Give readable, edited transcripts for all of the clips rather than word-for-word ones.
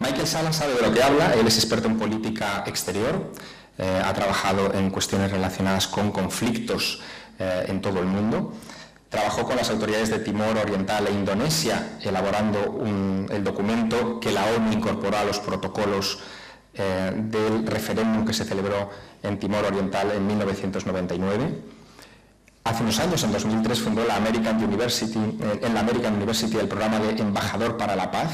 Michael Salla sabe de lo que habla, él es experto en política exterior, ha trabajado en cuestiones relacionadas con conflictos en todo el mundo. Trabajó con las autoridades de Timor Oriental e Indonesia, elaborando el documento que la ONU incorporó a los protocolos del referéndum que se celebró en Timor Oriental en 1999. Hace unos años, en 2003, fundó en la American University el programa de Embajador para la Paz,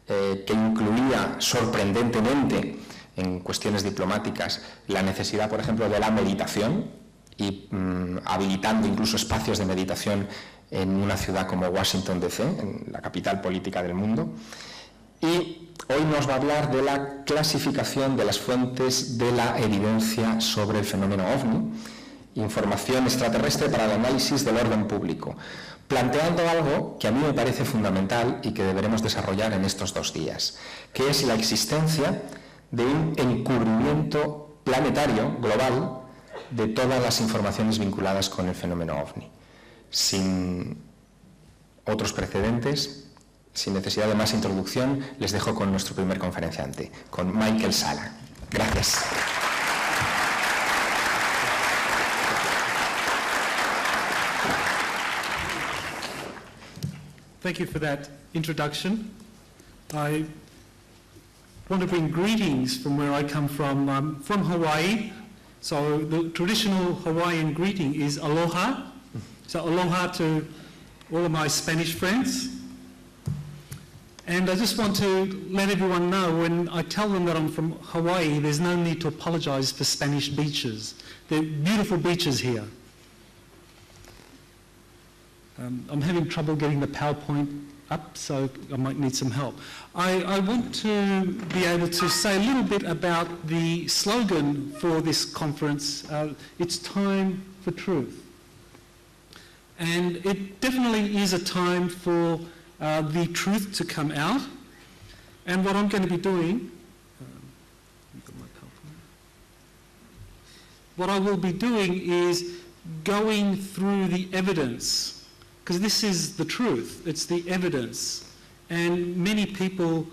que incluía sorprendentemente en cuestiones diplomáticas la necesidad, por ejemplo, de la meditación y habilitando incluso espacios de meditación en una ciudad como Washington DC, en la capital política del mundo. Y hoy nos va a hablar de la clasificación de las fuentes de la evidencia sobre el fenómeno OVNI, información extraterrestre para el análisis del orden público, planteando algo que a mí me parece fundamental y que deberemos desarrollar en estos 2 días, que es la existencia de un encubrimiento planetario, global, de todas las informaciones vinculadas con el fenómeno OVNI. Sin otros precedentes, sin necesidad de más introducción, les dejo con nuestro primer conferenciante, con Michael Salla. Gracias. Thank you for that introduction. I want to bring greetings from where I come from. I'm from Hawaii, so the traditional Hawaiian greeting is aloha. So aloha to all of my Spanish friends. And I just want to let everyone know, when I tell them that I'm from Hawaii, there's no need to apologize for Spanish beaches. They're beautiful beaches here. I'm having trouble getting the PowerPoint up, so I might need some help. I want to be able to say a little bit about the slogan for this conference. It's time for truth. And it definitely is a time for the truth to come out. And what I'm going to be doing, what I will be doing is going through the evidence, because this is the truth, it's the evidence. And many people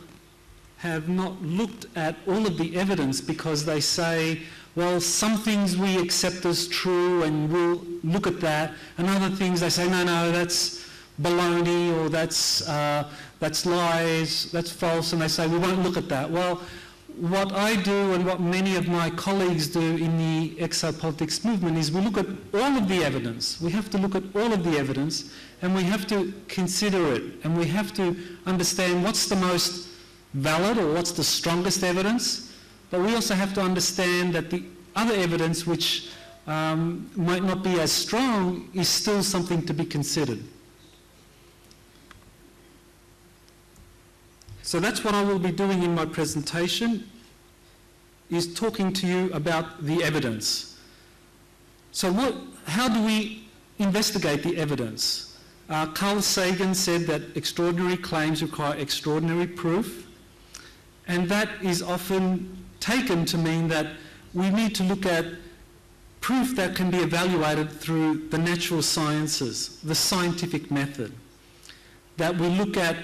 have not looked at all of the evidence because they say, well, some things we accept as true and we'll look at that, and other things they say, no, that's baloney, or that's lies, that's false, and they say, we won't look at that. Well, what I do and what many of my colleagues do in the exopolitics movement is we look at all of the evidence. We have to look at all of the evidence, and we have to consider it, and we have to understand what's the most valid or what's the strongest evidence, but we also have to understand that the other evidence, which might not be as strong, is still something to be considered. So that's what I will be doing in my presentation, is talking to you about the evidence. So how do we investigate the evidence? Carl Sagan said that extraordinary claims require extraordinary proof, and that is often taken to mean that we need to look at proof that can be evaluated through the natural sciences, the scientific method, that we look at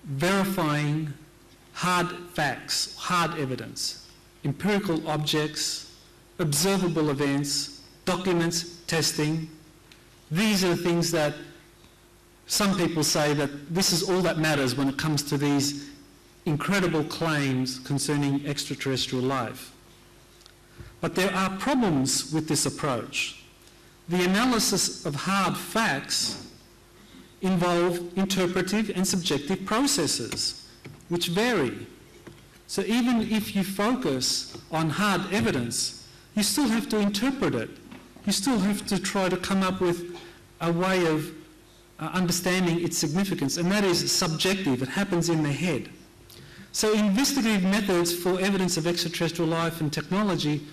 verifying hard facts, hard evidence, empirical objects, observable events, documents, testing. These are the things that some people say that this is all that matters when it comes to these incredible claims concerning extraterrestrial life. But there are problems with this approach. The analysis of hard facts involve interpretive and subjective processes, which vary. So even if you focus on hard evidence, you still have to interpret it. You still have to try to come up with a way of understanding its significance, and that is subjective. It happens in the head. So investigative methods for evidence of extraterrestrial life and technology,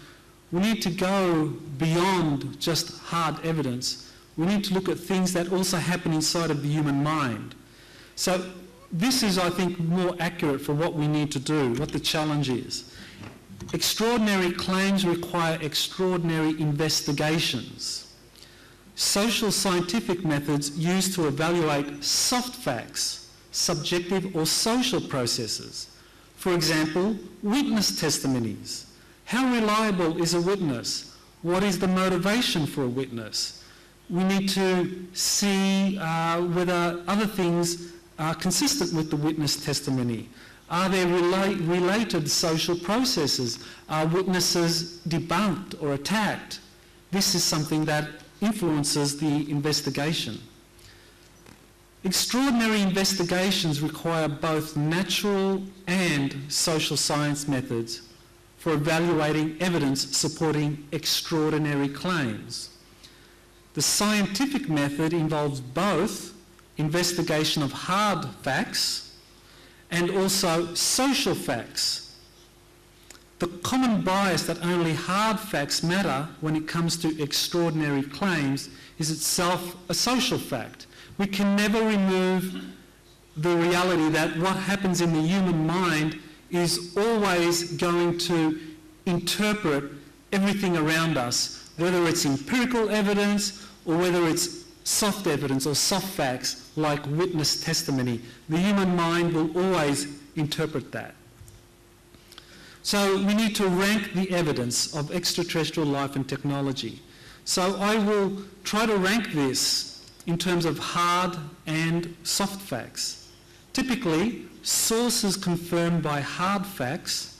we need to go beyond just hard evidence. We need to look at things that also happen inside of the human mind. So this is, I think, more accurate for what we need to do, what the challenge is. Extraordinary claims require extraordinary investigations. Social scientific methods used to evaluate soft facts, subjective or social processes, For example, witness testimonies. How reliable is a witness? What is the motivation for a witness? We need to see whether other things are consistent with the witness testimony. Are there related social processes? Are witnesses debunked or attacked? This is something that influences the investigation. Extraordinary investigations require both natural and social science methods for evaluating evidence supporting extraordinary claims. The scientific method involves both investigation of hard facts and also social facts. The common bias that only hard facts matter when it comes to extraordinary claims is itself a social fact. We can never remove the reality that what happens in the human mind is always going to interpret everything around us, whether it's empirical evidence or whether it's soft evidence or soft facts like witness testimony. The human mind will always interpret that. So we need to rank the evidence of extraterrestrial life and technology. So I will try to rank this in terms of hard and soft facts. Typically, sources confirmed by hard facts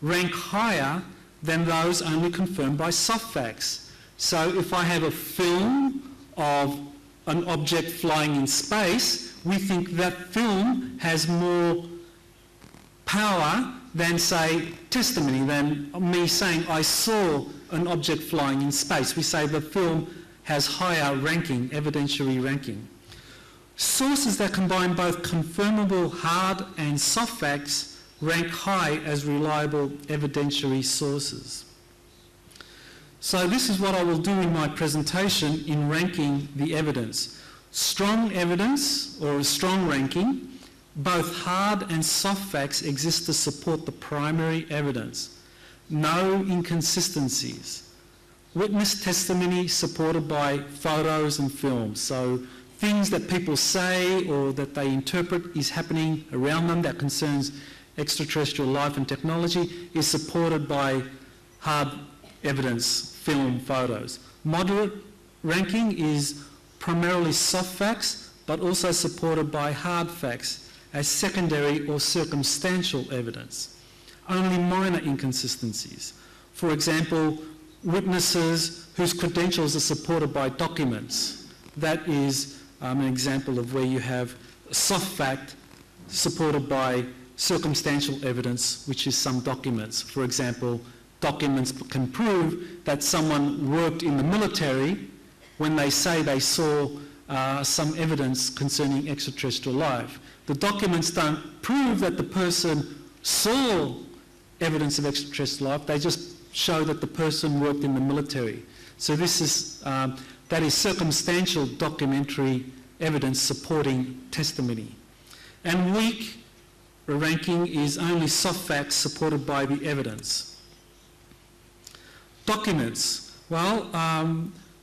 rank higher than those only confirmed by soft facts. So if I have a film of an object flying in space, we think that film has more power than, say, testimony, than me saying I saw an object flying in space. We say the film has higher ranking, evidentiary ranking. Sources that combine both confirmable hard and soft facts rank high as reliable evidentiary sources. So this is what I will do in my presentation in ranking the evidence. Strong evidence, or a strong ranking, both hard and soft facts exist to support the primary evidence. No inconsistencies. Witness testimony supported by photos and films. So things that people say or that they interpret is happening around them that concerns extraterrestrial life and technology is supported by hard evidence, film, photos. Moderate ranking is primarily soft facts, but also supported by hard facts as secondary or circumstantial evidence. Only minor inconsistencies. For example, witnesses whose credentials are supported by documents. That is an example of where you have a soft fact supported by circumstantial evidence, which is some documents. For example, documents can prove that someone worked in the military when they say they saw some evidence concerning extraterrestrial life. The documents don't prove that the person saw evidence of extraterrestrial life, they just show that the person worked in the military. So this is, that is circumstantial documentary evidence supporting testimony. And weak ranking is only soft facts supported by the evidence. Documents. Well,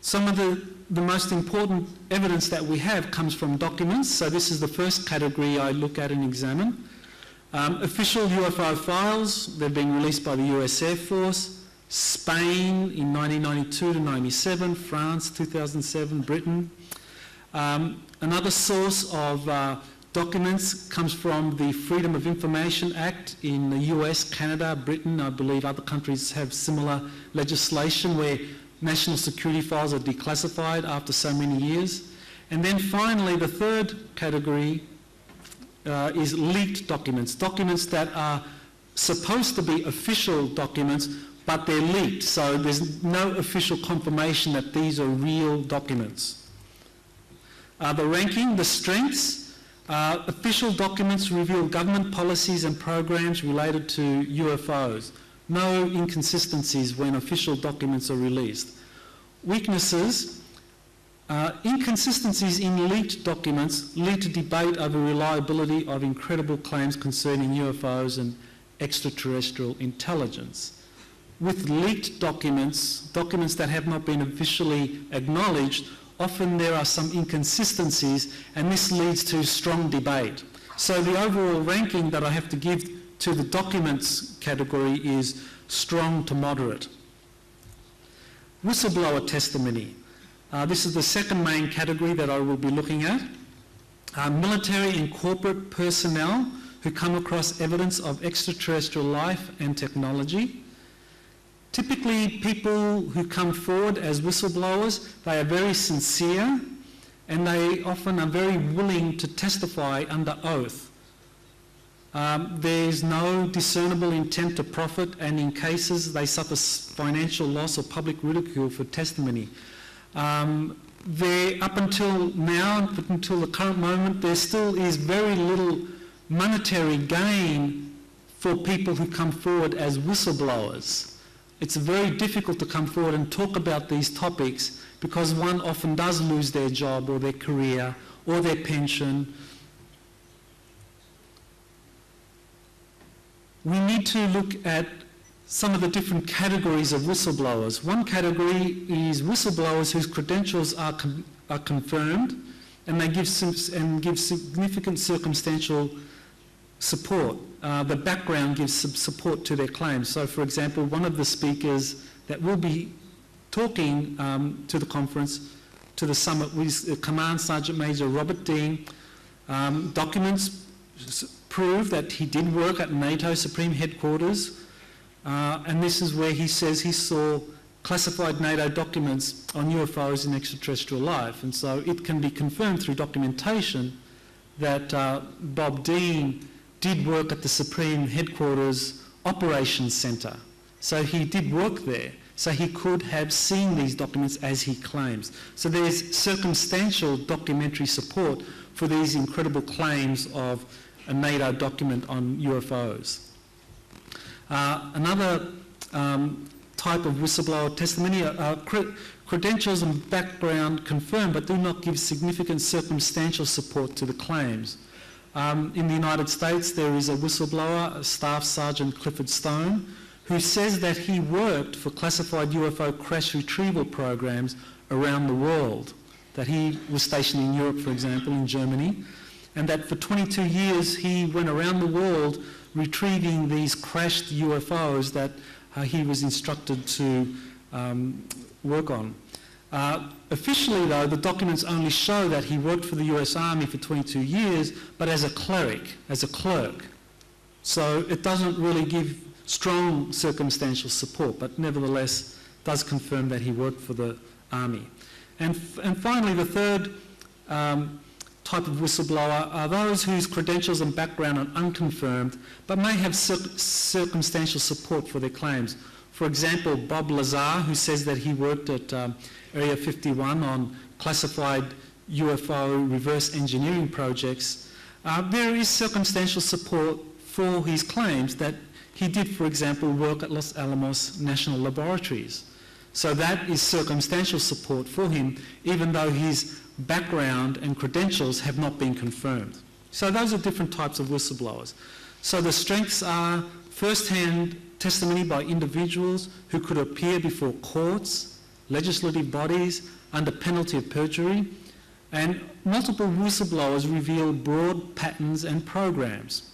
some of the most important evidence that we have comes from documents. So this is the first category I look at and examine. Official UFO files, they're being released by the US Air Force, Spain in 1992 to 97, France 2007, Britain. Another source of documents comes from the Freedom of Information Act in the US, Canada, Britain. I believe other countries have similar legislation where national security files are declassified after so many years. And then finally, the third category is leaked documents, documents that are supposed to be official documents, but they're leaked, so there's no official confirmation that these are real documents. The ranking, the strengths, official documents reveal government policies and programs related to UFOs. No inconsistencies when official documents are released. Weaknesses, inconsistencies in leaked documents lead to debate over reliability of incredible claims concerning UFOs and extraterrestrial intelligence. With leaked documents, documents that have not been officially acknowledged, often there are some inconsistencies, and this leads to strong debate. So the overall ranking that I have to give to the documents category is strong to moderate. Whistleblower testimony. This is the second main category that I will be looking at. Military and corporate personnel who come across evidence of extraterrestrial life and technology. Typically, people who come forward as whistleblowers, they are very sincere and they often are very willing to testify under oath. There's no discernible intent to profit, and in cases they suffer financial loss or public ridicule for testimony. Up until now, up until the current moment, there still is very little monetary gain for people who come forward as whistleblowers. It's very difficult to come forward and talk about these topics because one often does lose their job or their career or their pension. We need to look at some of the different categories of whistleblowers. One category is whistleblowers whose credentials are confirmed and they give significant circumstantial support. The background gives some support to their claims. So, for example, one of the speakers that will be talking to the conference, to the summit, was Command Sergeant Major Robert Dean. Documents prove that he did work at NATO Supreme Headquarters, and this is where he says he saw classified NATO documents on UFOs and extraterrestrial life, and so it can be confirmed through documentation that Bob Dean did work at the Supreme Headquarters Operations Centre. So he did work there, so he could have seen these documents as he claims. So there's circumstantial documentary support for these incredible claims of a NATO document on UFOs. Another type of whistleblower testimony are credentials and background confirmed but do not give significant circumstantial support to the claims. In the United States, there is a whistleblower, Staff Sergeant Clifford Stone, who says that he worked for classified UFO crash retrieval programs around the world, that he was stationed in Europe, for example, in Germany, and that for 22 years he went around the world retrieving these crashed UFOs that he was instructed to work on. Officially, though, the documents only show that he worked for the US Army for 22 years, but as a cleric, as a clerk. So it doesn't really give strong circumstantial support, but nevertheless does confirm that he worked for the Army. And finally, the third type of whistleblower are those whose credentials and background are unconfirmed, but may have circumstantial support for their claims. For example, Bob Lazar, who says that he worked at Area 51 on classified UFO reverse engineering projects, there is circumstantial support for his claims that he did, for example, work at Los Alamos National Laboratories. So that is circumstantial support for him, even though his background and credentials have not been confirmed. So those are different types of whistleblowers. So the strengths are first-hand testimony by individuals who could appear before courts, legislative bodies, under penalty of perjury, and multiple whistleblowers reveal broad patterns and programs.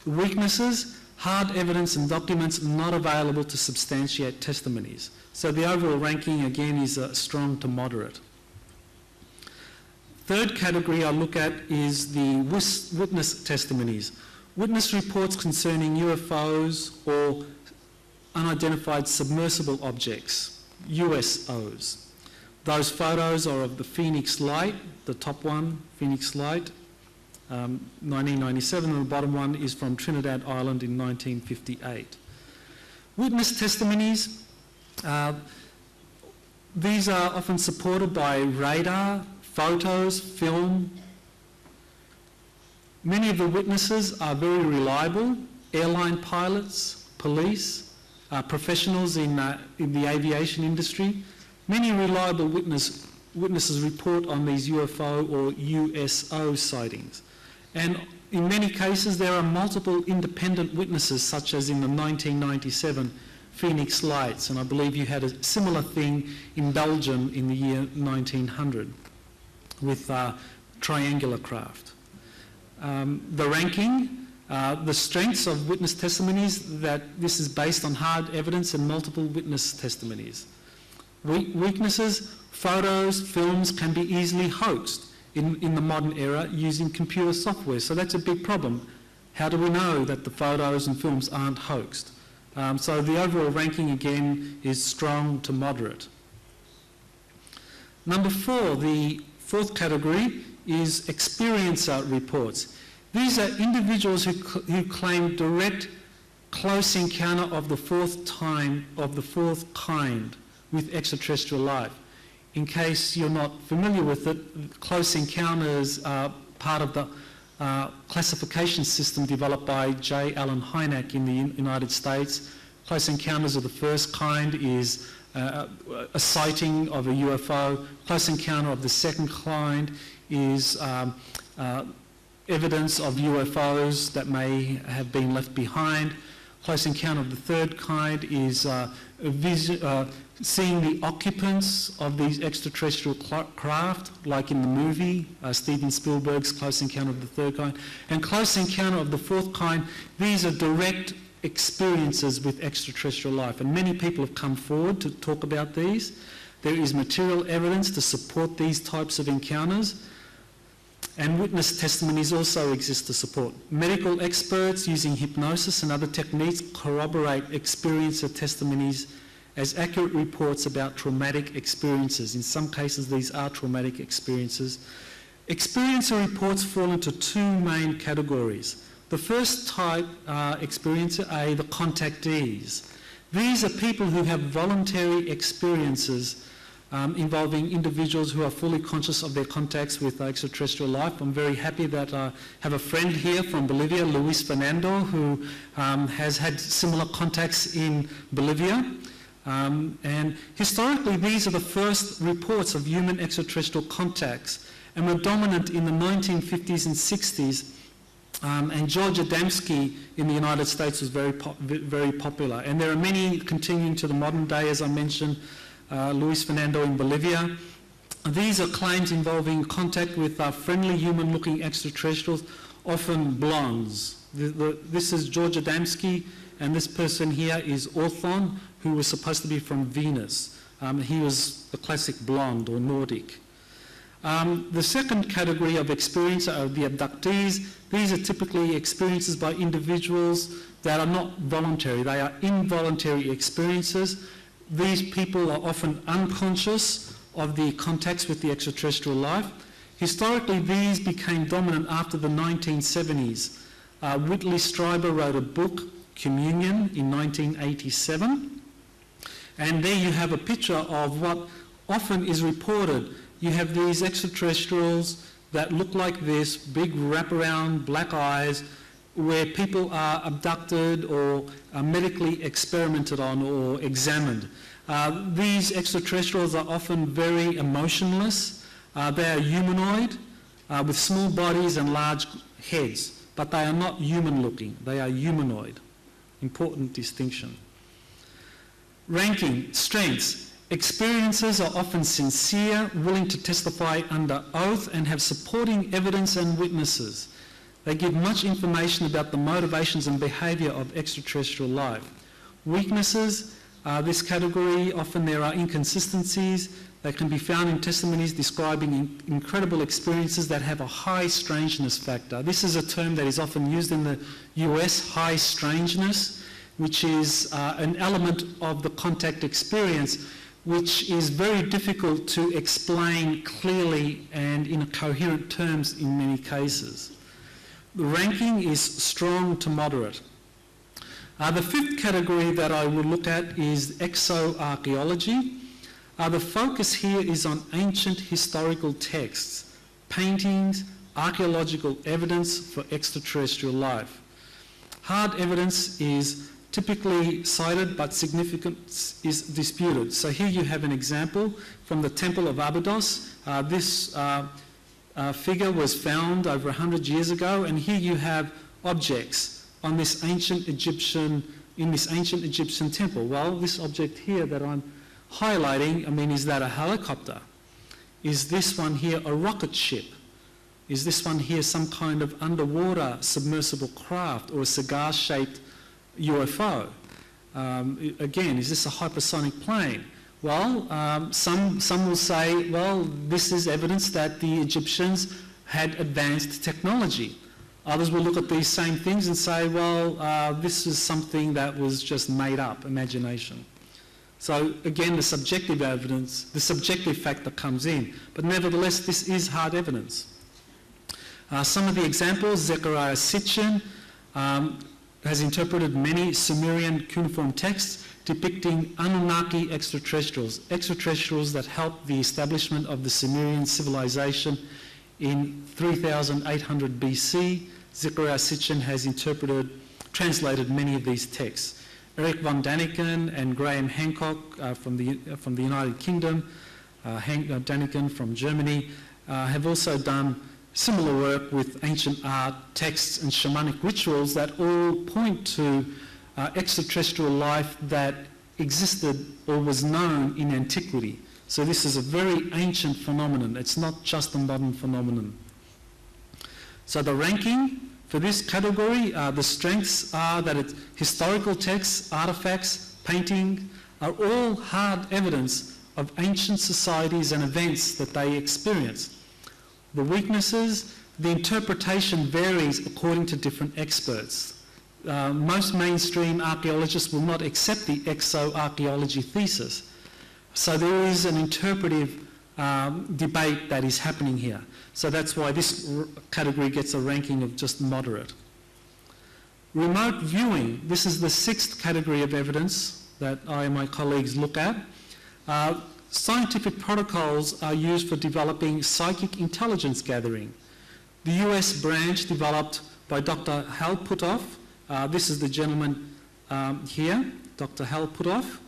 The weaknesses, hard evidence and documents not available to substantiate testimonies. So the overall ranking, again, is strong to moderate. Third category I'll look at is the witness testimonies. Witness reports concerning UFOs or unidentified submersible objects, USOs. Those photos are of the Phoenix Light, the top one, Phoenix Light, 1997, and the bottom one is from Trinidad Island in 1958. Witness testimonies, these are often supported by radar, photos, film. Many of the witnesses are very reliable: airline pilots, police, professionals in the aviation industry. Many reliable witnesses report on these UFO or USO sightings. And in many cases, there are multiple independent witnesses, such as in the 1997 Phoenix Lights, and I believe you had a similar thing in Belgium in the year 1900 with triangular craft. The ranking, The strengths of witness testimonies, that this is based on hard evidence and multiple witness testimonies. Weaknesses, photos, films can be easily hoaxed in the modern era using computer software. So that's a big problem. How do we know that the photos and films aren't hoaxed? So the overall ranking again is strong to moderate. Number 4, the fourth category is experiencer reports. These are individuals who claim direct close encounter of the fourth kind with extraterrestrial life. In case you're not familiar with it, close encounters are part of the classification system developed by J. Allen Hynek in the United States. Close encounters of the first kind is a sighting of a UFO. Close encounter of the second kind is evidence of UFOs that may have been left behind. Close encounter of the third kind is seeing the occupants of these extraterrestrial craft, like in the movie, Steven Spielberg's Close Encounter of the Third Kind. And Close Encounter of the Fourth Kind, these are direct experiences with extraterrestrial life. And many people have come forward to talk about these. There is material evidence to support these types of encounters. And witness testimonies also exist to support. Medical experts using hypnosis and other techniques corroborate experiencer testimonies as accurate reports about traumatic experiences. In some cases, these are traumatic experiences. Experiencer reports fall into 2 main categories. The first type are experiencer A, the contactees. These are people who have voluntary experiences involving individuals who are fully conscious of their contacts with extraterrestrial life. I'm very happy that I have a friend here from Bolivia, Luis Fernando, who has had similar contacts in Bolivia. And historically, these are the first reports of human extraterrestrial contacts, and were dominant in the 1950s and 60s. And George Adamski in the United States was very popular. And there are many continuing to the modern day, as I mentioned, Luis Fernando in Bolivia. These are claims involving contact with friendly human-looking extraterrestrials, often blondes. This is George Adamski, and this person here is Orthon, who was supposed to be from Venus. He was the classic blonde or Nordic. The second category of experiencer are the abductees. These are typically experiences by individuals that are not voluntary. They are involuntary experiences. These people are often unconscious of the contacts with the extraterrestrial life. Historically, these became dominant after the 1970s. Whitley Strieber wrote a book, Communion, in 1987. And there you have a picture of what often is reported. You have these extraterrestrials that look like this, big wraparound black eyes, where people are abducted or medically experimented on or examined. These extraterrestrials are often very emotionless. They are humanoid with small bodies and large heads, but they are not human-looking. They are humanoid. Important distinction. Ranking, strengths. Experiences are often sincere, willing to testify under oath, and have supporting evidence and witnesses. They give much information about the motivations and behaviour of extraterrestrial life. Weaknesses, this category, often there are inconsistencies. They can be found in testimonies describing incredible experiences that have a high strangeness factor. This is a term that is often used in the US, high strangeness, which is an element of the contact experience which is very difficult to explain clearly and in coherent terms in many cases. The ranking is strong to moderate. The fifth category that I will look at is exoarchaeology. The focus here is on ancient historical texts, paintings, archaeological evidence for extraterrestrial life. Hard evidence is typically cited, but significance is disputed. So here you have an example from the Temple of Abydos. This figure was found over 100 years ago, and here you have objects on this ancient Egyptian, in this ancient Egyptian temple. Well, this object here that I'm highlighting, is that a helicopter? Is this one here a rocket ship? Is this one here some kind of underwater submersible craft or a cigar-shaped UFO? Again, is this a hypersonic plane? Well, some will say, well, this is evidence that the Egyptians had advanced technology. Others will look at these same things and say, well, this is something that was just made up, imagination. So again, the subjective evidence, the subjective factor comes in. But nevertheless, this is hard evidence. Some of the examples, Zechariah Sitchin has interpreted many Sumerian cuneiform texts depicting Anunnaki extraterrestrials that helped the establishment of the Sumerian civilization in 3800 BC. Zechariah Sitchin has translated many of these texts. Eric von Daniken and Graham Hancock from the United Kingdom, Daniken from Germany, have also done similar work with ancient art, texts and shamanic rituals that all point to extraterrestrial life that existed or was known in antiquity. So this is a very ancient phenomenon. It's not just a modern phenomenon. So the ranking for this category, the strengths are that it's historical texts, artifacts, painting are all hard evidence of ancient societies and events that they experienced. The weaknesses, the interpretation varies according to different experts. Most mainstream archaeologists will not accept the exo-archaeology thesis. So there is an interpretive debate that is happening here. So that's why this category gets a ranking of just moderate. Remote viewing, this is the sixth category of evidence that I and my colleagues look at. Scientific protocols are used for developing psychic intelligence gathering. The US branch developed by Dr. Hal Puthoff, this is the gentleman here, Dr. Hal Puthoff,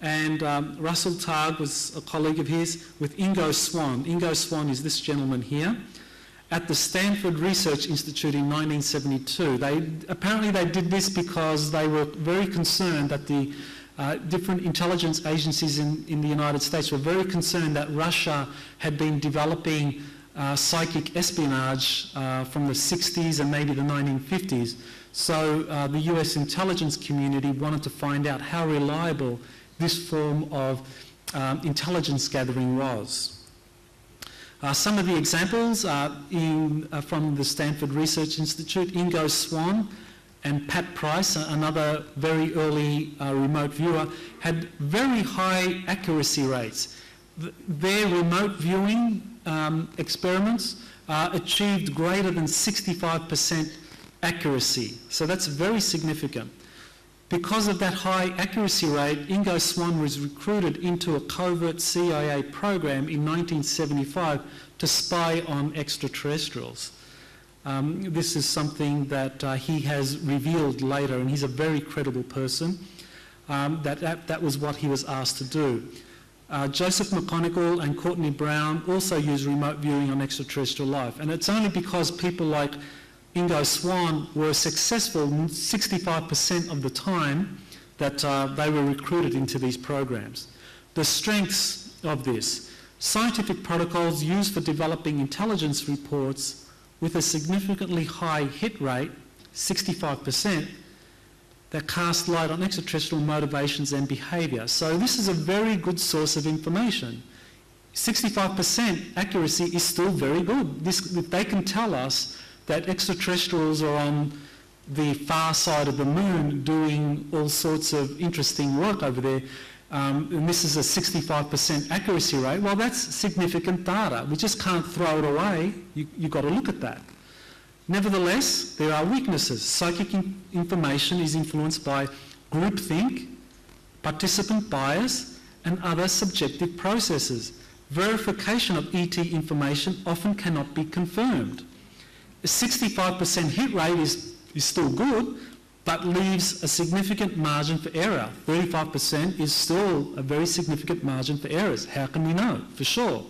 and Russell Targ was a colleague of his with Ingo Swann. Ingo Swann is this gentleman here. At the Stanford Research Institute in 1972. Apparently they did this because they were very concerned that the different intelligence agencies in the United States were very concerned that Russia had been developing psychic espionage from the 60s and maybe the 1950s. So the US intelligence community wanted to find out how reliable this form of intelligence gathering was. Some of the examples are from the Stanford Research Institute. Ingo Swann and Pat Price, another very early remote viewer, had very high accuracy rates. Their remote viewing experiments achieved greater than 65% accuracy. So that's very significant. Because of that high accuracy rate, Ingo Swann was recruited into a covert CIA program in 1975 to spy on extraterrestrials. This is something that he has revealed later, and he's a very credible person. That was what he was asked to do. Joseph McConigal and Courtney Brown also use remote viewing on extraterrestrial life, and it's only because people like Ingo Swann were successful 65% of the time that they were recruited into these programs. The strengths of this: scientific protocols used for developing intelligence reports with a significantly high hit rate, 65%, that cast light on extraterrestrial motivations and behaviour. So this is a very good source of information. 65% accuracy is still very good. If they can tell us that extraterrestrials are on the far side of the moon doing all sorts of interesting work over there, and this is a 65% accuracy rate, well, that's significant data. We just can't throw it away. You've got to look at that. Nevertheless, there are weaknesses. Psychic information is influenced by groupthink, participant bias, and other subjective processes. Verification of ET information often cannot be confirmed. A 65% hit rate is still good, but leaves a significant margin for error. 35% is still a very significant margin for errors. How can we know for sure?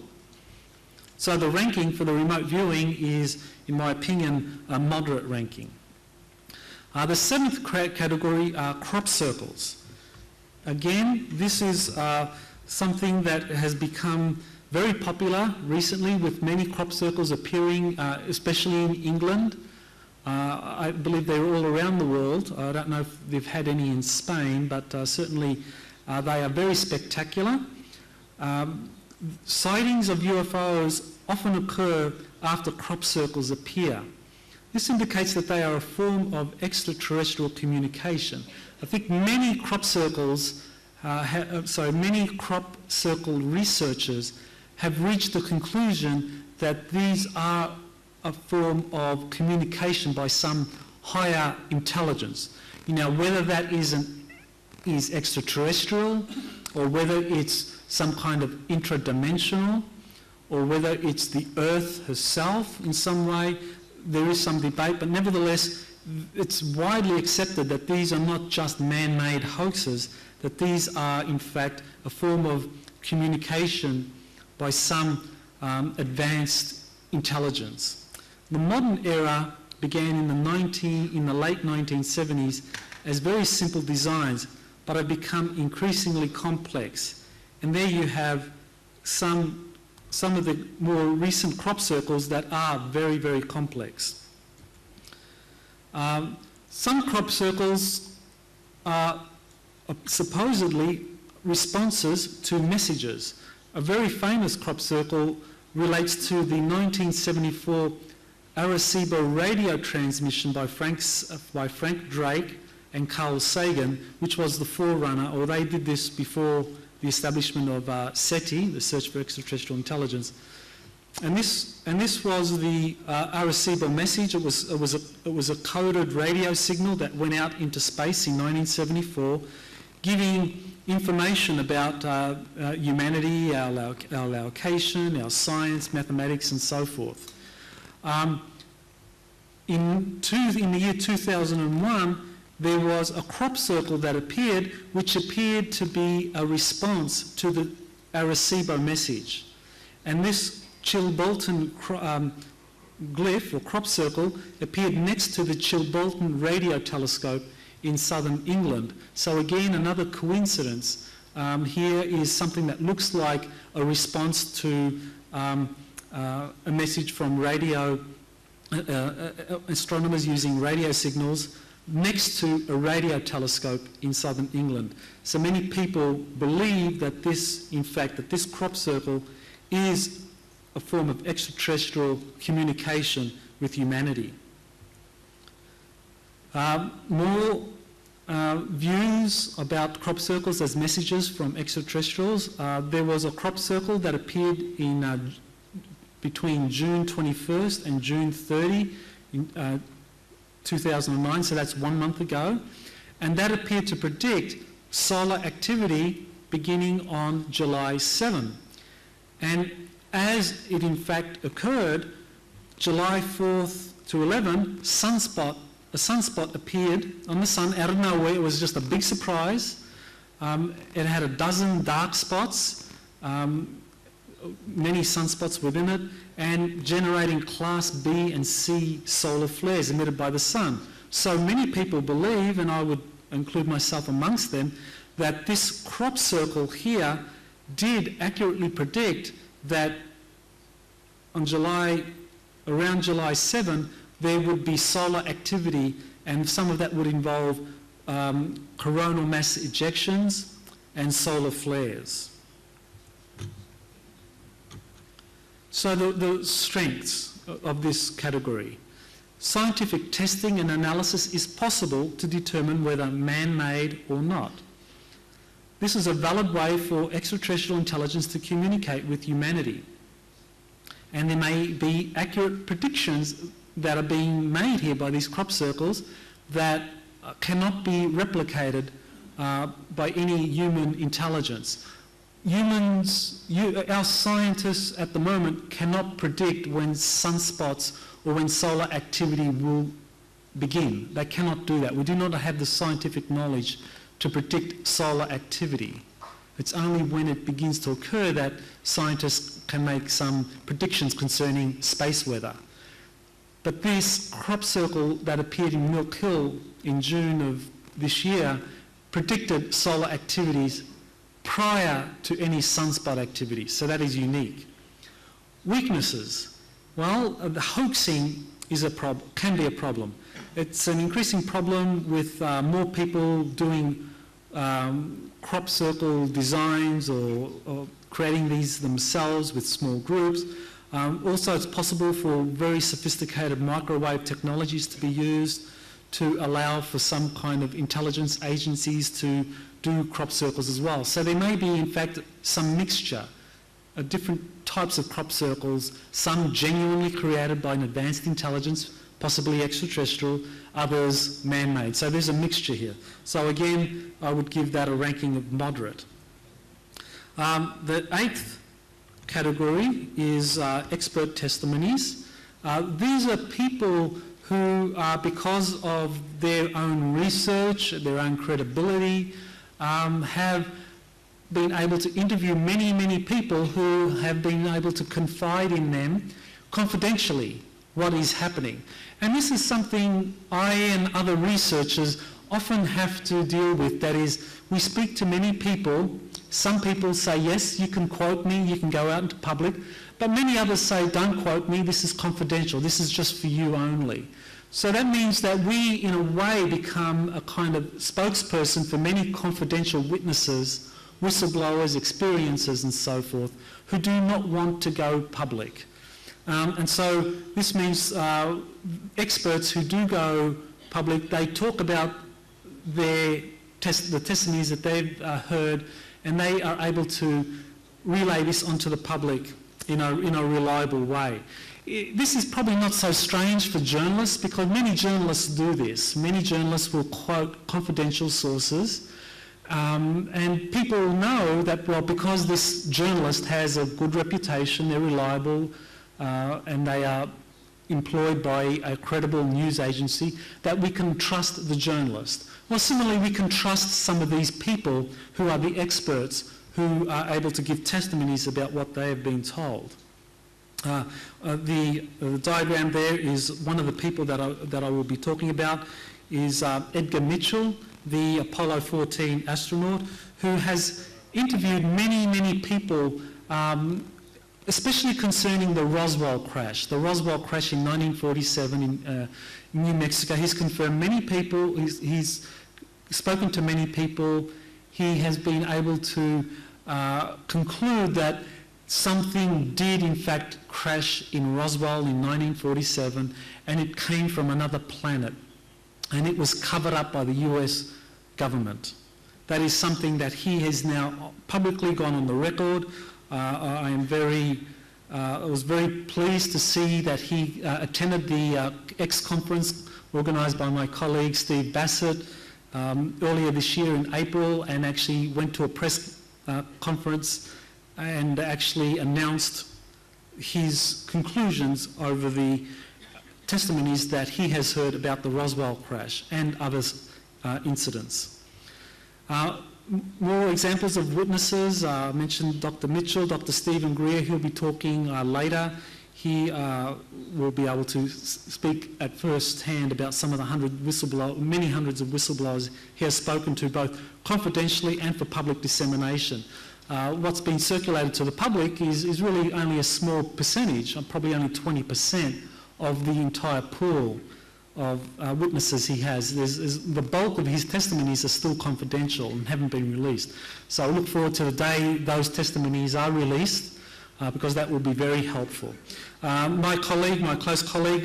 So the ranking for the remote viewing is, in my opinion, a moderate ranking. The seventh category are crop circles. Again, this is something that has become very popular recently, with many crop circles appearing, especially in England. I believe they're all around the world. I don't know if they've had any in Spain, but certainly they are very spectacular. Sightings of UFOs often occur after crop circles appear. This indicates that they are a form of extraterrestrial communication. I think many crop circles, many crop circle researchers have reached the conclusion that these are a form of communication by some higher intelligence. You know, whether that is extraterrestrial, or whether it's some kind of intradimensional, or whether it's the Earth herself in some way, there is some debate, but nevertheless, it's widely accepted that these are not just man-made hoaxes, that these are in fact a form of communication by some advanced intelligence. The modern era began in the late 1970s as very simple designs, but have become increasingly complex. And there you have some of the more recent crop circles that are very, very complex. Some crop circles are supposedly responses to messages. A very famous crop circle relates to the 1974 Arecibo radio transmission by Frank Drake and Carl Sagan, which was the forerunner, or they did this before the establishment of SETI, the Search for Extraterrestrial Intelligence. And this was the Arecibo message. It was a coded radio signal that went out into space in 1974, giving information about humanity, our location, our science, mathematics, and so forth. In the year 2001, there was a crop circle that appeared, which appeared to be a response to the Arecibo message. And this Chilbolton glyph or crop circle appeared next to the Chilbolton radio telescope in southern England. So again, another coincidence. Here is something that looks like a response to a message from radio astronomers using radio signals next to a radio telescope in southern England. So many people believe that this crop circle is a form of extraterrestrial communication with humanity. More views about crop circles as messages from extraterrestrials. There was a crop circle that appeared in between June 21st and June 30 in 2009, so that's 1 month ago, and that appeared to predict solar activity beginning on July 7. And as it in fact occurred, July 4th to 11, a sunspot appeared on the sun out of nowhere. It was just a big surprise. It had a dozen dark spots, many sunspots within it, and generating Class B and C solar flares emitted by the sun. So many people believe, and I would include myself amongst them, that this crop circle here did accurately predict that on around July 7, there would be solar activity, and some of that would involve coronal mass ejections and solar flares. So the strengths of this category. Scientific testing and analysis is possible to determine whether man-made or not. This is a valid way for extraterrestrial intelligence to communicate with humanity. And there may be accurate predictions that are being made here by these crop circles that cannot be replicated by any human intelligence. Our scientists at the moment cannot predict when sunspots or when solar activity will begin. They cannot do that. We do not have the scientific knowledge to predict solar activity. It's only when it begins to occur that scientists can make some predictions concerning space weather. But this crop circle that appeared in Milk Hill in June of this year predicted solar activities prior to any sunspot activity, so that is unique. Weaknesses. Well, the hoaxing is can be a problem. It's an increasing problem with more people doing crop circle designs or creating these themselves with small groups. Also, it's possible for very sophisticated microwave technologies to be used to allow for some kind of intelligence agencies to do crop circles as well. So there may be, in fact, some mixture of different types of crop circles, some genuinely created by an advanced intelligence, possibly extraterrestrial, others man-made. So there's a mixture here. So again, I would give that a ranking of moderate. The eighth category is expert testimonies. These are people who, because of their own research, their own credibility, have been able to interview many, many people who have been able to confide in them confidentially what is happening. And this is something I and other researchers often have to deal with. That is, we speak to many people. Some people say, yes, you can quote me, you can go out into public. But many others say, don't quote me, this is confidential, this is just for you only. So that means that we, in a way, become a kind of spokesperson for many confidential witnesses, whistleblowers, experiences, and so forth, who do not want to go public. And so this means experts who do go public, they talk about the testimonies that they've heard, and they are able to relay this onto the public in a reliable way. This is probably not so strange for journalists, because many journalists do this. Many journalists will quote confidential sources, and people know that, well, because this journalist has a good reputation, they're reliable, and they are employed by a credible news agency, that we can trust the journalist. Well, similarly, we can trust some of these people who are the experts who are able to give testimonies about what they have been told. The diagram there is one of the people that I will be talking about is Edgar Mitchell, the Apollo 14 astronaut, who has interviewed many, many people, especially concerning the Roswell crash. The Roswell crash in 1947 in New Mexico. He's confirmed many people, he's spoken to many people, he has been able to conclude that something did in fact crash in Roswell in 1947, and it came from another planet, and it was covered up by the US government. That is something that he has now publicly gone on the record. I was very pleased to see that he attended the X conference organised by my colleague Steve Bassett earlier this year in April, and actually went to a press conference and actually announced his conclusions over the testimonies that he has heard about the Roswell crash and other incidents. More examples of witnesses. I mentioned Dr. Mitchell, Dr. Stephen Greer, who'll be talking later. He will be able to speak at first hand about some of the many hundreds of whistleblowers he has spoken to, both confidentially and for public dissemination. What's been circulated to the public is really only a small percentage, probably only 20% of the entire pool of witnesses he has. The bulk of his testimonies are still confidential and haven't been released. So I look forward to the day those testimonies are released, because that will be very helpful. My close colleague,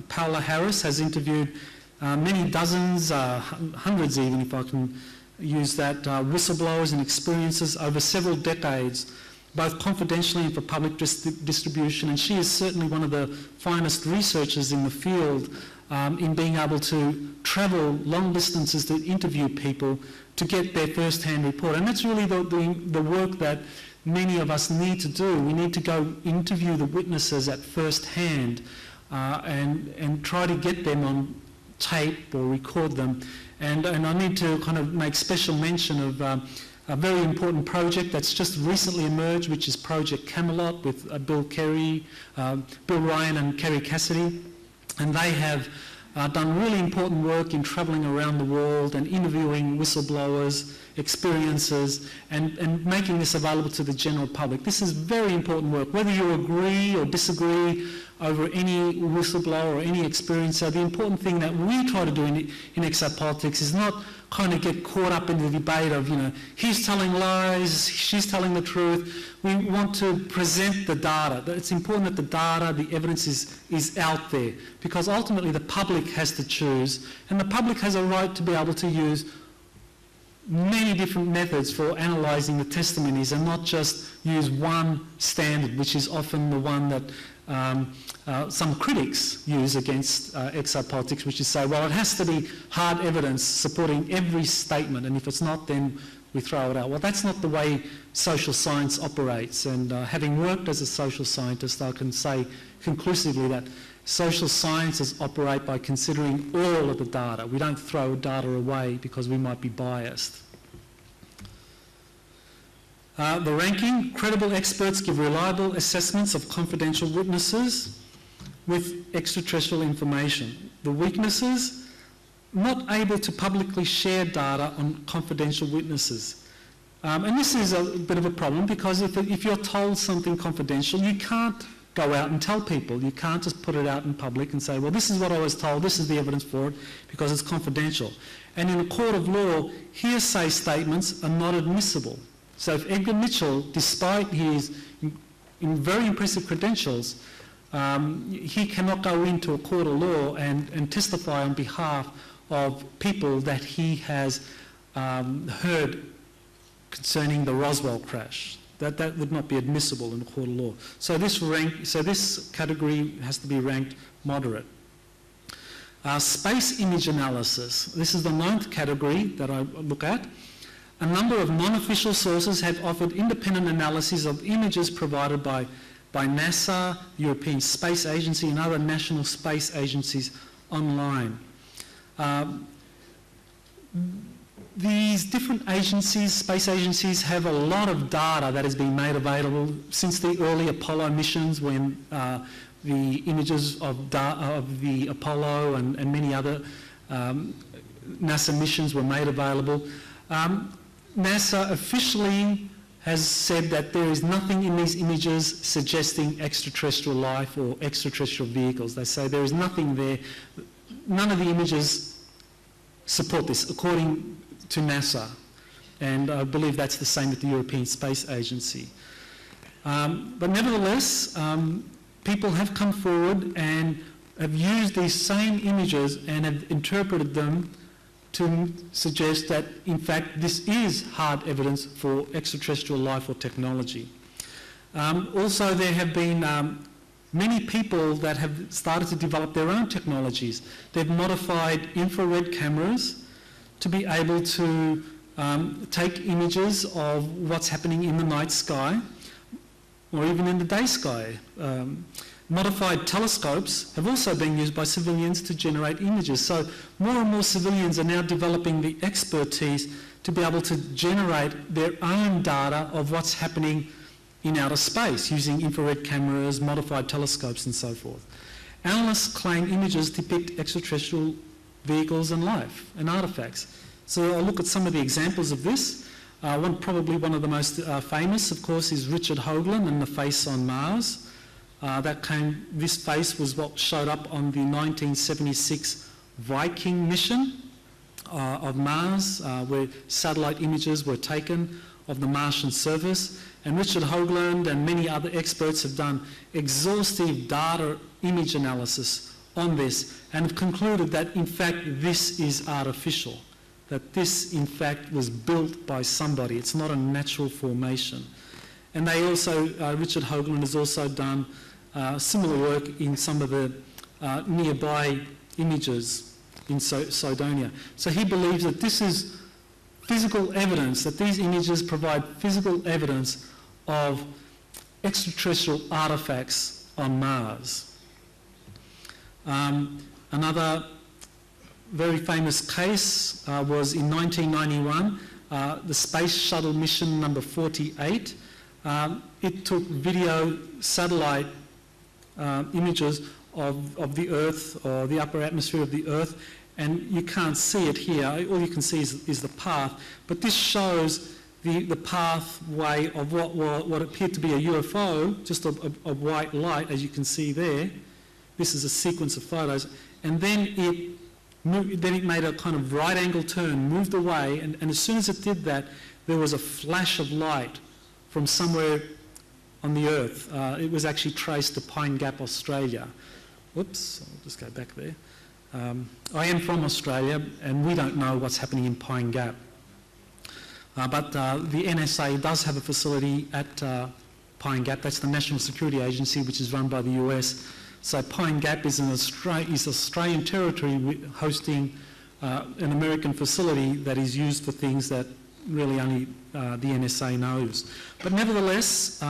Paola Harris, has interviewed many dozens, hundreds even, if I can use that, whistleblowers and experiences over several decades, both confidentially and for public distribution, and she is certainly one of the finest researchers in the field in being able to travel long distances to interview people to get their first-hand report. And that's really the work that many of us need to do. We need to go interview the witnesses at first hand and try to get them on tape or record them. And I need to kind of make special mention of a very important project that's just recently emerged, which is Project Camelot with Bill Ryan and Kerry Cassidy. And they have done really important work in travelling around the world and interviewing whistleblowers, experiences, and making this available to the general public. This is very important work. Whether you agree or disagree over any whistleblower or any experiencer, the important thing that we try to do in exopolitics is not kind of get caught up in the debate of, you know, he's telling lies, she's telling the truth. We want to present the data. It's important that the data, the evidence is out there, because ultimately the public has to choose, and the public has a right to be able to use many different methods for analysing the testimonies and not just use one standard, which is often the one that some critics use against exopolitics, which is say, well, it has to be hard evidence supporting every statement, and if it's not, then we throw it out. Well, that's not the way social science operates, and having worked as a social scientist, I can say conclusively that social sciences operate by considering all of the data. We don't throw data away because we might be biased. The ranking: credible experts give reliable assessments of confidential witnesses with extraterrestrial information. The weaknesses: not able to publicly share data on confidential witnesses. And this is a bit of a problem, because if you're told something confidential, you can't go out and tell people. You can't just put it out in public and say, well, this is what I was told, this is the evidence for it, because it's confidential. And in a court of law, hearsay statements are not admissible. So if Edgar Mitchell, despite his very impressive credentials, he cannot go into a court of law and testify on behalf of people that he has heard concerning the Roswell crash. That would not be admissible in a court of law. So this category has to be ranked moderate. Space image analysis. This is the 9th category that I look at. A number of non-official sources have offered independent analyses of images provided by NASA, the European Space Agency, and other national space agencies online. These different agencies, space agencies, have a lot of data that has been made available since the early Apollo missions, when the images of the Apollo and many other NASA missions were made available. NASA officially has said that there is nothing in these images suggesting extraterrestrial life or extraterrestrial vehicles. They say there is nothing there. None of the images support this, according to NASA. And I believe that's the same with the European Space Agency. But nevertheless, people have come forward and have used these same images and have interpreted them to suggest that, in fact, this is hard evidence for extraterrestrial life or technology. Also, there have been many people that have started to develop their own technologies. They've modified infrared cameras to be able to take images of what's happening in the night sky or even in the day sky. Modified telescopes have also been used by civilians to generate images. So more and more civilians are now developing the expertise to be able to generate their own data of what's happening in outer space using infrared cameras, modified telescopes and so forth. Analysts claim images depict extraterrestrial vehicles and life and artefacts. So I'll look at some of the examples of this. Probably one of the most famous, of course, is Richard Hoagland and the face on Mars. This face was what showed up on the 1976 Viking mission of Mars, where satellite images were taken of the Martian surface. And Richard Hoagland and many other experts have done exhaustive data image analysis on this and have concluded that, in fact, this is artificial, that this, in fact, was built by somebody. It's not a natural formation. And they also, Richard Hoagland has also done similar work in some of the nearby images in Cydonia. So he believes that this is physical evidence, that these images provide physical evidence of extraterrestrial artefacts on Mars. Another very famous case was in 1991, the Space Shuttle mission number 48. It took video satellite images of the Earth, or the upper atmosphere of the Earth, and you can't see it here. All you can see is the path, but this shows the pathway of what appeared to be a UFO, just a white light, as you can see there. This is a sequence of photos, and then it made a kind of right angle turn, moved away, and as soon as it did that, there was a flash of light from somewhere on the Earth. It was actually traced to Pine Gap, Australia. Whoops, I'll just go back there. I am from Australia, and we don't know what's happening in Pine Gap. But the NSA does have a facility at Pine Gap. That's the National Security Agency, which is run by the US. So Pine Gap is Australian territory hosting an American facility that is used for things that really only the NSA knows. But nevertheless,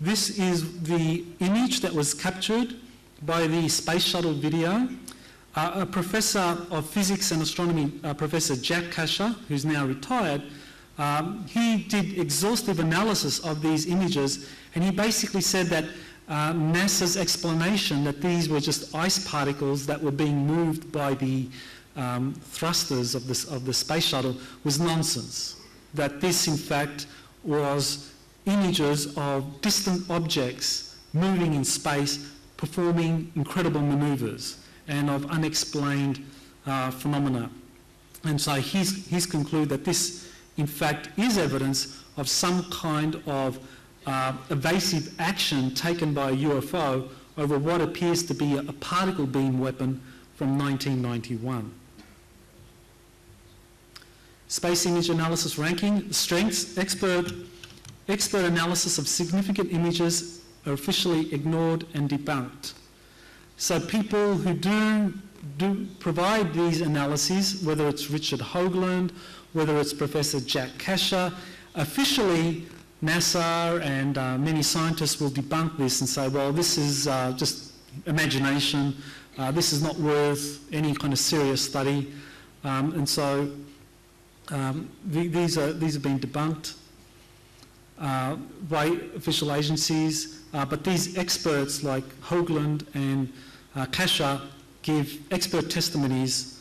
this is the image that was captured by the Space Shuttle video. A professor of physics and astronomy, Professor Jack Kasher, who's now retired, he did exhaustive analysis of these images, and he basically said that NASA's explanation that these were just ice particles that were being moved by the thrusters of the space shuttle was nonsense. That this, in fact, was images of distant objects moving in space, performing incredible manoeuvres, and of unexplained phenomena. And so he's concluded that this, in fact, is evidence of some kind of evasive action taken by a UFO over what appears to be a particle beam weapon from 1991. Space image analysis ranking, strengths, expert analysis of significant images are officially ignored and debunked. So people who do provide these analyses, whether it's Richard Hoagland, whether it's Professor Jack Kasher, officially NASA and many scientists will debunk this and say, well, this is just imagination, this is not worth any kind of serious study, and so these have been debunked by official agencies, but these experts like Hoagland and Kasher give expert testimonies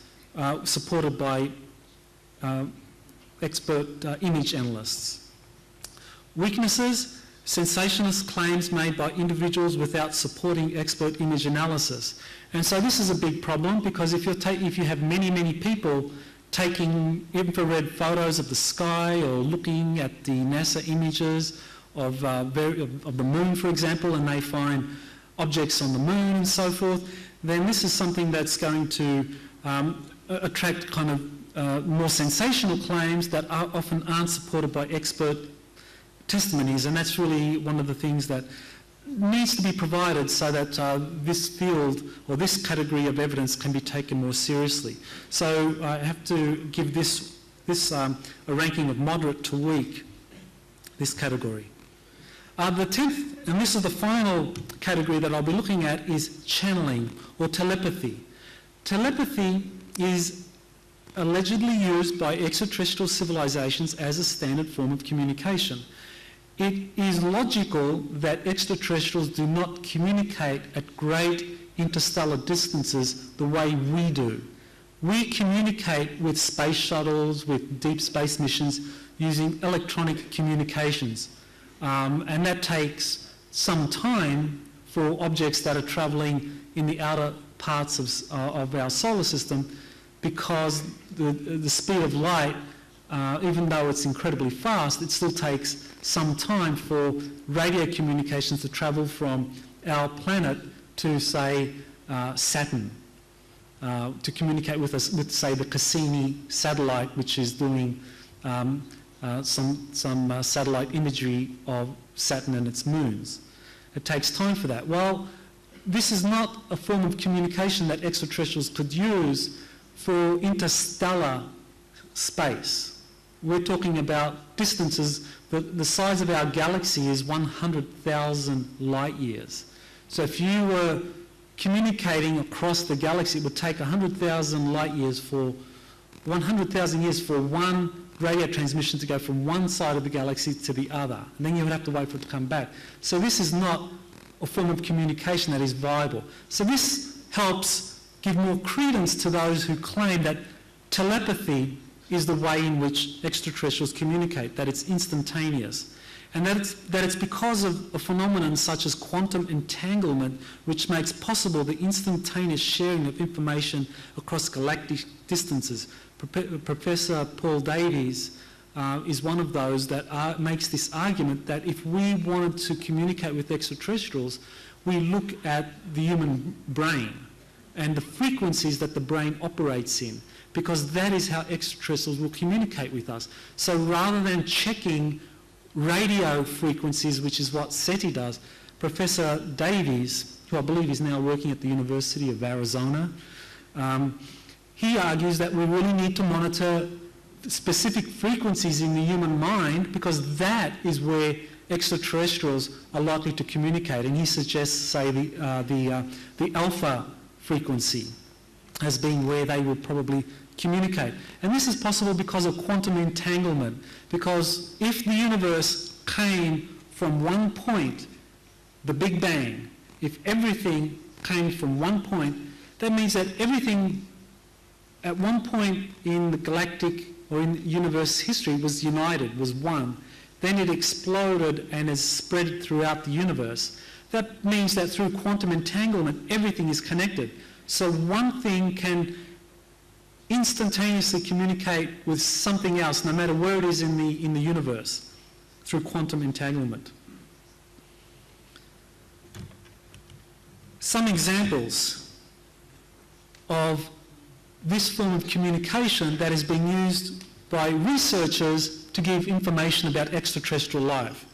supported by expert image analysts. Weaknesses, sensationalist claims made by individuals without supporting expert image analysis. And so this is a big problem, because if you have many people taking infrared photos of the sky or looking at the NASA images of the moon, for example, and they find objects on the moon and so forth, then this is something that's going to attract kind of more sensational claims that often aren't supported by expert testimonies, and that's really one of the things that needs to be provided so that this field or this category of evidence can be taken more seriously. So I have to give this a ranking of moderate to weak, this category. The 10th, and this is the final category that I'll be looking at, is channeling or telepathy. Telepathy is allegedly used by extraterrestrial civilizations as a standard form of communication. It is logical that extraterrestrials do not communicate at great interstellar distances the way we do. We communicate with space shuttles, with deep space missions, using electronic communications. And that takes some time for objects that are travelling in the outer parts of our solar system, because the speed of light, even though it's incredibly fast, it still takes some time for radio communications to travel from our planet to, say, Saturn, to communicate with us, with, say, the Cassini satellite, which is doing some satellite imagery of Saturn and its moons. It takes time for that. Well, this is not a form of communication that extraterrestrials could use for interstellar space. We're talking about distances. The size of our galaxy is 100,000 light years. So if you were communicating across the galaxy, it would take 100,000 light years for 100,000 years for one radio transmission to go from one side of the galaxy to the other. And then you would have to wait for it to come back. So this is not a form of communication that is viable. So this helps give more credence to those who claim that telepathy is the way in which extraterrestrials communicate, that it's instantaneous. And that it's because of a phenomenon such as quantum entanglement which makes possible the instantaneous sharing of information across galactic distances. Professor Paul Davies is one of those that makes this argument that if we wanted to communicate with extraterrestrials, we look at the human brain and the frequencies that the brain operates in, because that is how extraterrestrials will communicate with us. So rather than checking radio frequencies, which is what SETI does, Professor Davies, who I believe is now working at the University of Arizona, he argues that we really need to monitor specific frequencies in the human mind, because that is where extraterrestrials are likely to communicate. And he suggests, say, the alpha frequency as being where they will probably communicate. And this is possible because of quantum entanglement, because if the universe came from one point, the Big Bang, if everything came from one point, that means that everything at one point in the galactic or in universe history was united, was one. Then it exploded and has spread throughout the universe. That means that through quantum entanglement, everything is connected. So one thing can instantaneously communicate with something else, no matter where it is in the universe, through quantum entanglement. Some examples of this form of communication that is being used by researchers to give information about extraterrestrial life.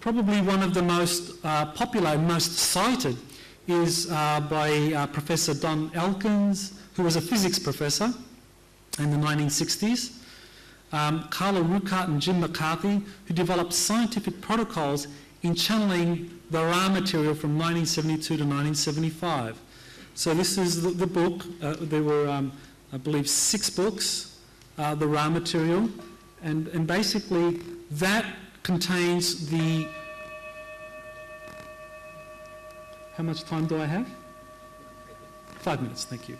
Probably one of the most popular and most cited is by Professor Don Elkins, who was a physics professor in the 1960s. Carla Rueckert and Jim McCarthy, who developed scientific protocols in channeling the Ra material from 1972 to 1975. So this is the book. There were, I believe, 6 books, the Ra material, and basically that contains the... How much time do I have? 5 minutes, thank you.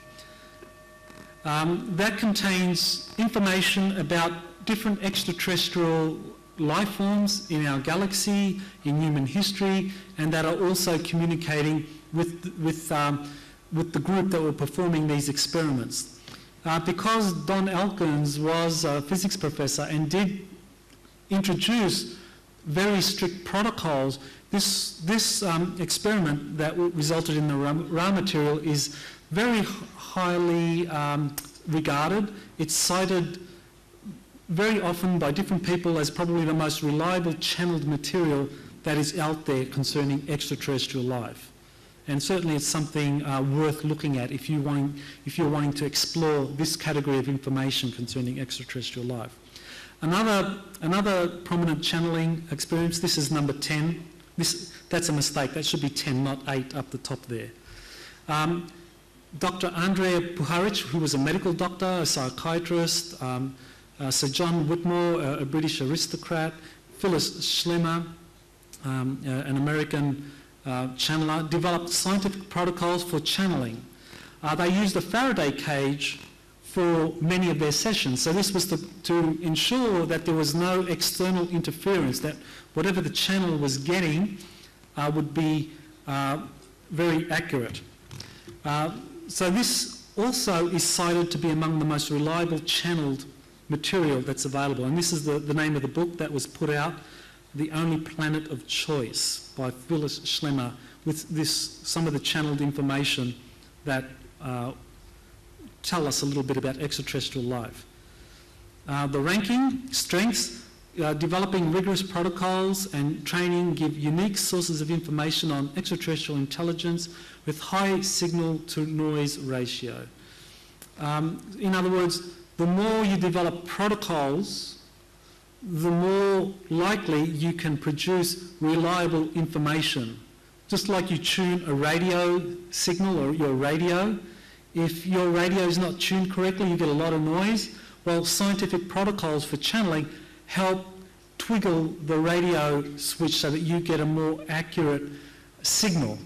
That contains information about different extraterrestrial life forms in our galaxy, in human history, and that are also communicating with the group that were performing these experiments. Because Don Elkins was a physics professor and did introduce very strict protocols, this experiment that resulted in the Ra material is very highly regarded. It's cited very often by different people as probably the most reliable channeled material that is out there concerning extraterrestrial life. And certainly it's something worth looking at if you're wanting to explore this category of information concerning extraterrestrial life. Another prominent channeling experience, this is number 10. That's a mistake, that should be 10, not 8 up the top there. Dr. Andrea Puharich, who was a medical doctor, a psychiatrist, Sir John Whitmore, a British aristocrat, Phyllis Schlemmer, an American channeler, developed scientific protocols for channeling. They used a Faraday cage for many of their sessions. So this was to ensure that there was no external interference, that whatever the channel was getting would be very accurate. So this also is cited to be among the most reliable channeled material that's available. And this is the name of the book that was put out, The Only Planet of Choice, by Phyllis Schlemmer, with some of the channeled information that tell us a little bit about extraterrestrial life. The ranking, strengths, developing rigorous protocols and training give unique sources of information on extraterrestrial intelligence with high signal-to-noise ratio. In other words, the more you develop protocols, the more likely you can produce reliable information. Just like you tune a radio signal or your radio, if your radio is not tuned correctly, you get a lot of noise. Well, scientific protocols for channeling help twiggle the radio switch so that you get a more accurate signal.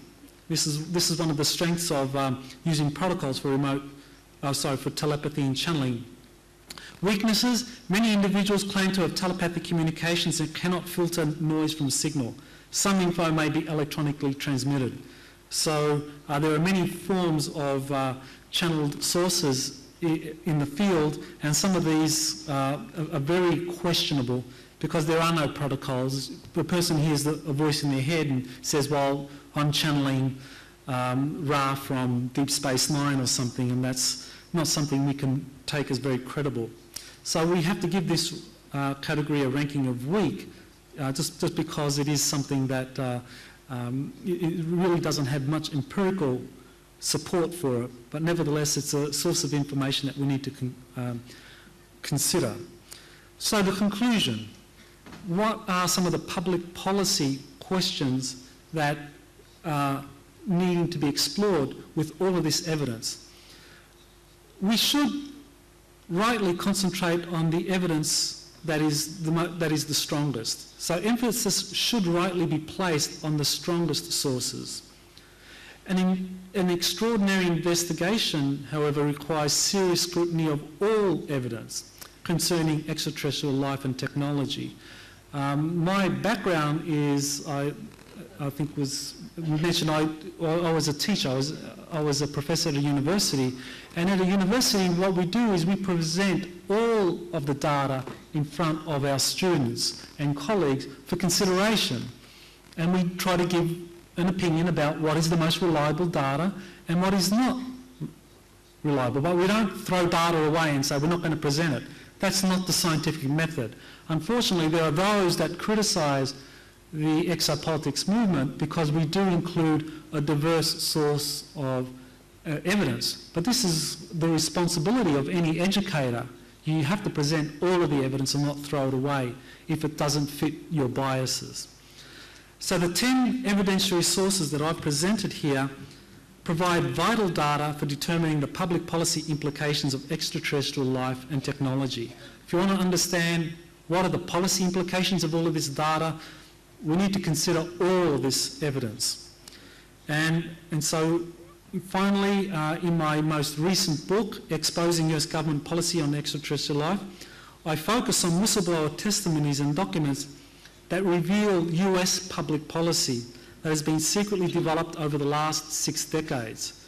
This is one of the strengths of using protocols for for telepathy and channeling. Weaknesses: many individuals claim to have telepathic communications and cannot filter noise from a signal. Some info may be electronically transmitted. So there are many forms of channeled sources in the field, and some of these are very questionable because there are no protocols. The person hears a voice in their head and says, well, I'm channeling Ra from Deep Space Nine or something, and that's not something we can take as very credible. So we have to give this category a ranking of weak, just because it is something that it really doesn't have much empirical support for it, but nevertheless it's a source of information that we need to consider. So the conclusion: what are some of the public policy questions that are needing to be explored with all of this evidence? We should rightly concentrate on the evidence that is the strongest. So emphasis should rightly be placed on the strongest sources. An extraordinary investigation, however, requires serious scrutiny of all evidence concerning extraterrestrial life and technology. My background is, I think was mentioned, I was a teacher, I was a professor at a university, and at a university what we do is we present all of the data in front of our students and colleagues for consideration, and we try to give an opinion about what is the most reliable data and what is not reliable. But we don't throw data away and say we're not going to present it. That's not the scientific method. Unfortunately, there are those that criticise the exopolitics movement because we do include a diverse source of evidence. But this is the responsibility of any educator. You have to present all of the evidence and not throw it away if it doesn't fit your biases. So the 10 evidentiary sources that I've presented here provide vital data for determining the public policy implications of extraterrestrial life and technology. If you want to understand what are the policy implications of all of this data, we need to consider all of this evidence. And so finally, in my most recent book, Exposing US Government Policy on Extraterrestrial Life, I focus on whistleblower testimonies and documents that reveal US public policy that has been secretly developed over the last 6 decades.